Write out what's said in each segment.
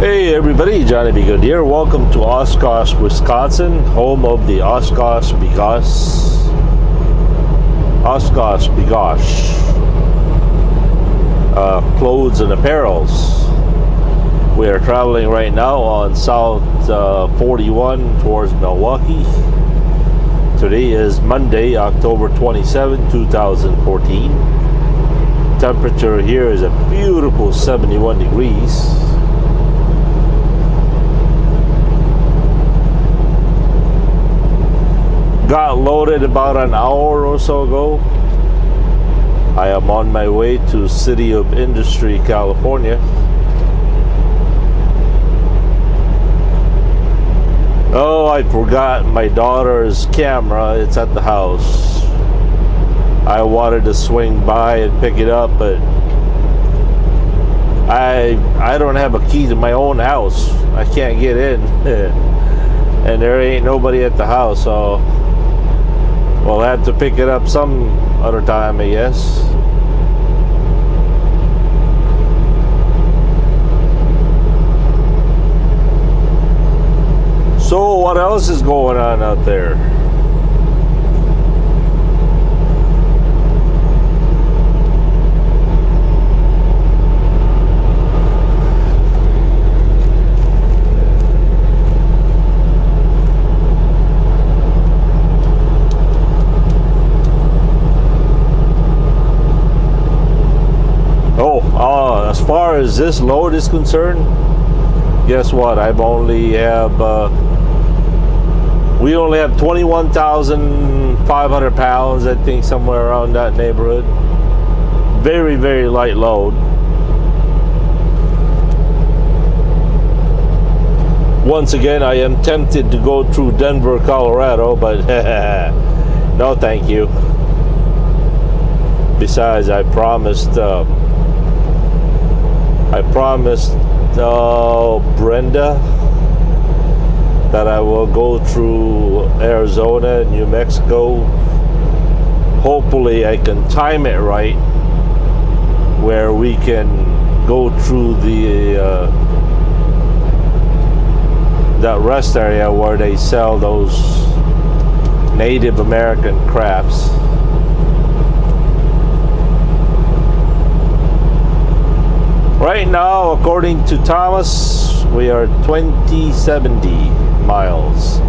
Hey everybody, Johnny B. Good here. Welcome to Oshkosh, Wisconsin, home of the Oshkosh Bigosh clothes and apparels. We are traveling right now on South 41 towards Milwaukee. Today is Monday, October 27, 2014. Temperature here is a beautiful 71 degrees. Got loaded about an hour or so ago. I am on my way to City of Industry, California. Oh, I forgot my daughter's camera. It's at the house. I wanted to swing by and pick it up, but I don't have a key to my own house. I can't get in. And there ain't nobody at the house, so we'll have to pick it up some other time, I guess. So what else is going on out there? As far as this load is concerned, guess what? We only have 21,500 pounds, I think, somewhere around that neighborhood. Very, very light load. Once again, I am tempted to go through Denver, Colorado, but no, thank you. Besides, I promised Brenda that I will go through Arizona and New Mexico. Hopefully I can time it right where we can go through that rest area where they sell those Native American crafts. Right now, according to Thomas, we are 2070 miles,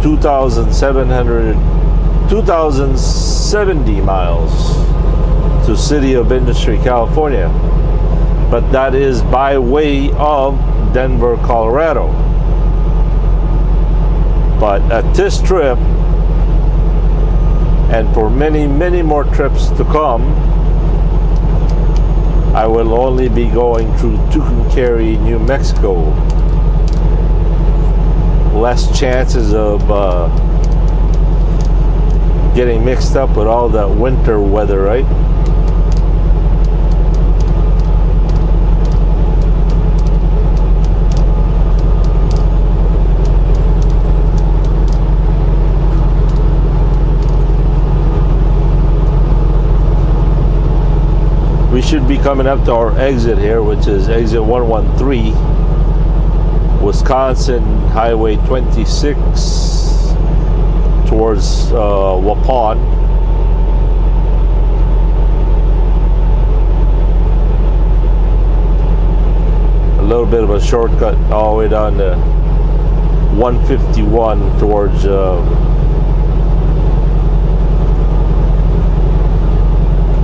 2,070 miles to City of Industry, California. But that is by way of Denver, Colorado. But at this trip, and for many, many more trips to come, I will only be going through Tucumcari, New Mexico. Less chances of getting mixed up with all that winter weather, right? We should be coming up to our exit here, which is exit 113, Wisconsin Highway 26 towards Waupun. A little bit of a shortcut all the way down to 151 towards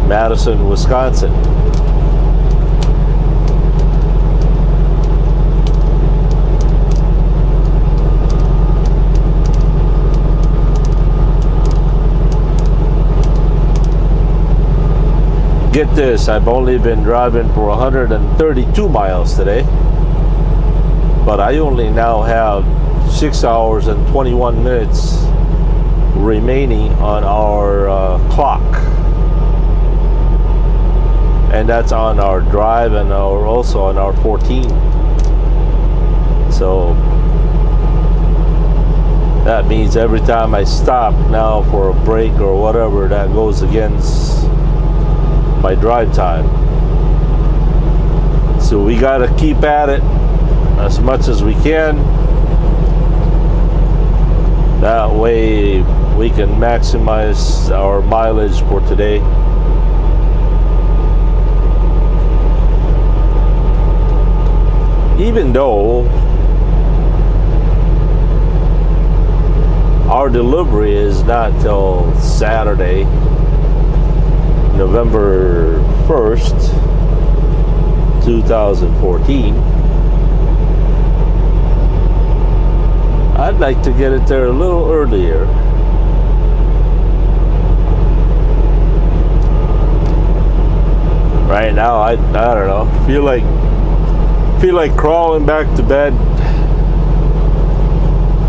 Madison, Wisconsin. Get this, I've only been driving for 132 miles today, but I only now have 6 hours and 21 minutes remaining on our clock. And that's on our drive and also on our 14. So that means every time I stop now for a break or whatever, that goes against my drive time. So we got to keep at it. as much as we can. That way we can maximize our mileage for today. Even though our delivery is not till Saturday, November 1st, 2014. I'd like to get it there a little earlier. Right now, I don't know. Feel like crawling back to bed.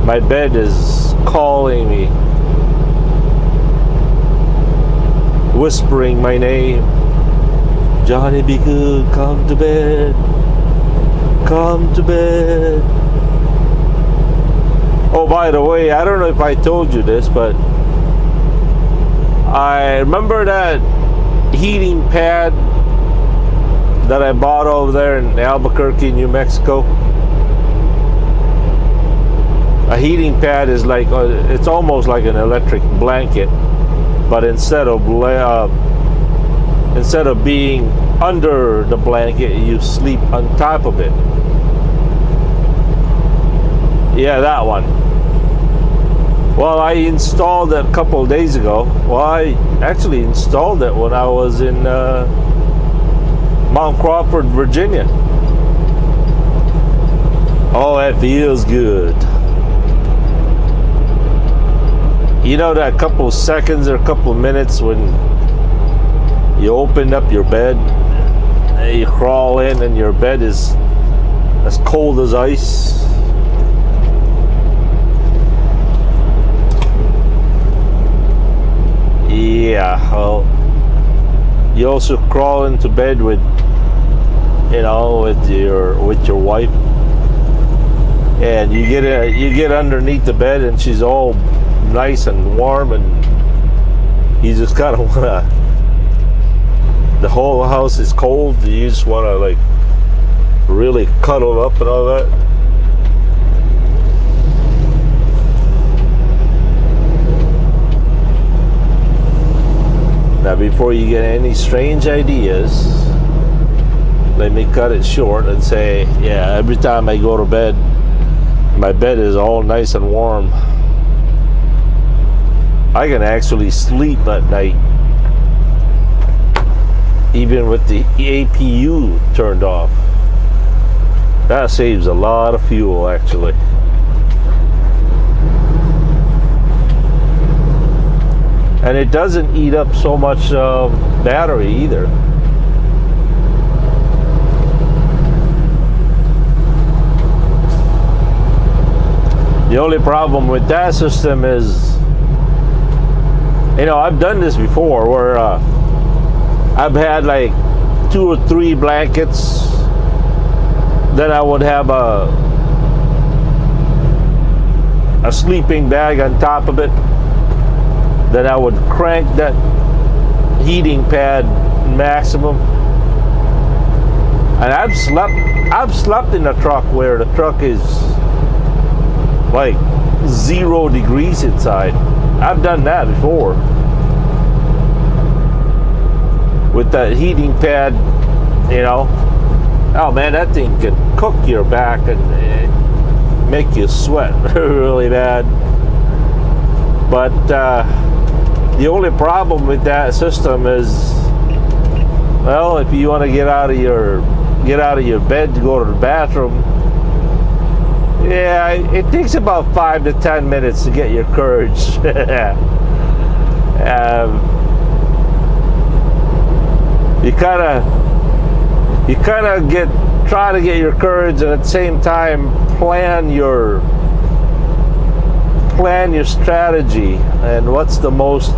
My bed is calling me, whispering my name. Johnny, be good. Come to bed. Come to bed. Oh, by the way, I don't know if I told you this, but I remember that heating pad that I bought over there in Albuquerque, New Mexico. A heating pad is like, it's almost like an electric blanket, but instead of being under the blanket, you sleep on top of it. Yeah, that one. Well, I installed it a couple of days ago. Well, I actually installed it when I was in Mount Crawford, Virginia. Oh, that feels good. You know that couple of seconds or a couple of minutes when you open up your bed and you crawl in and your bed is as cold as ice? Yeah, well, you also crawl into bed with, you know, with your wife, and you get underneath the bed and she's all nice and warm, and you just kind of wanna. The whole house is cold. You just wanna like really cuddle up and all that. Now, before you get any strange ideas, let me cut it short and say, yeah, every time I go to bed, my bed is all nice and warm. I can actually sleep at night, even with the APU turned off. That saves a lot of fuel, actually. And it doesn't eat up so much battery either. The only problem with that system is, you know, I've done this before where I've had like 2 or 3 blankets. Then I would have a sleeping bag on top of it. Then I would crank that heating pad maximum. And I've slept in a truck where the truck is like 0 degrees inside. I've done that before. With that heating pad, you know. Oh man, that thing can cook your back and make you sweat really bad. But the only problem with that system is, well, if you want to get out of your bed to go to the bathroom, yeah, it takes about 5 to 10 minutes to get your courage. You kind of try to get your courage, and at the same time plan your strategy and what's the most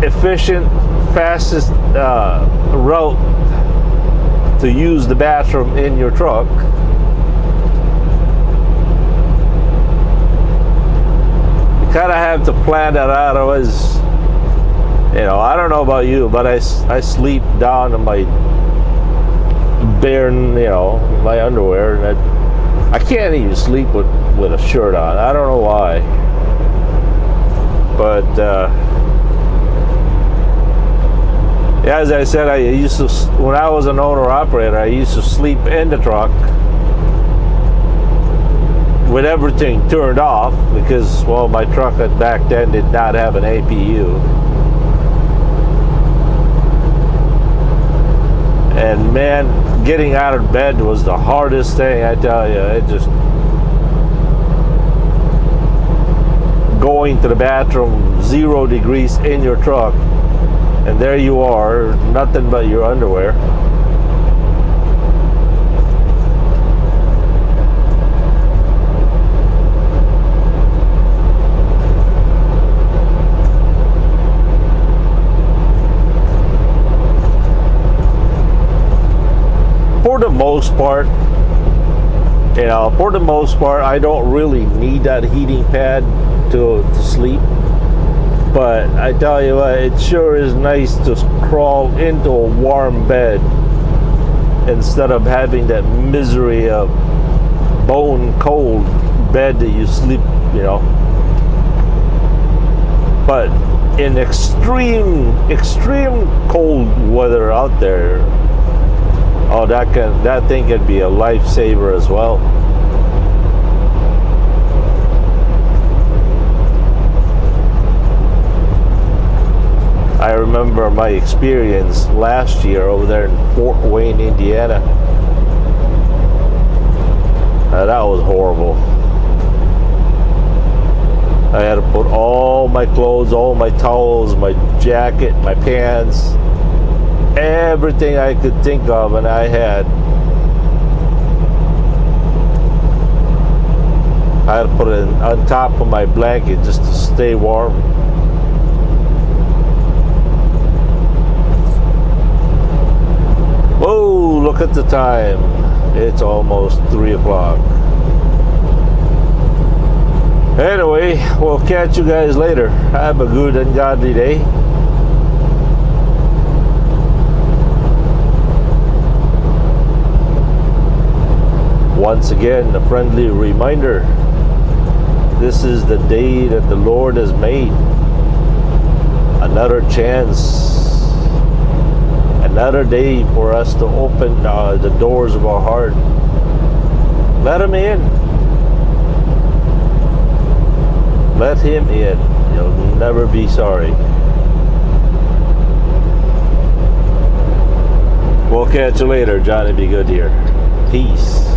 efficient, fastest route to use the bathroom in your truck. You kind of have to plan that out, otherwise, you know, I don't know about you, but I sleep down in my bare, my underwear, and I can't even sleep with a shirt on. I don't know why. But yeah, as I said, when I was an owner-operator, I used to sleep in the truck with everything turned off because, well, my truck back then did not have an APU. And man, getting out of bed was the hardest thing, I tell you. It just going to the bathroom, 0 degrees in your truck, and there you are, nothing but your underwear. For the most part, I don't really need that heating pad to sleep. But I tell you what, it sure is nice to crawl into a warm bed instead of having that misery of bone cold bed that you sleep, But in extreme cold weather out there, oh, that thing can be a lifesaver as well. I remember my experience last year over there in Fort Wayne, Indiana. That was horrible. I had to put all my clothes, all my towels, my jacket, my pants, everything I could think of, and I had to put it on top of my blanket just to stay warm. Whoa, look at the time. It's almost 3 o'clock. Anyway, we'll catch you guys later. Have a good and godly day. Once again, a friendly reminder. This is the day that the Lord has made. Another chance. Another day for us to open the doors of our heart. Let Him in. Let Him in. You'll never be sorry. We'll catch you later. Johnny Be Good here. Peace.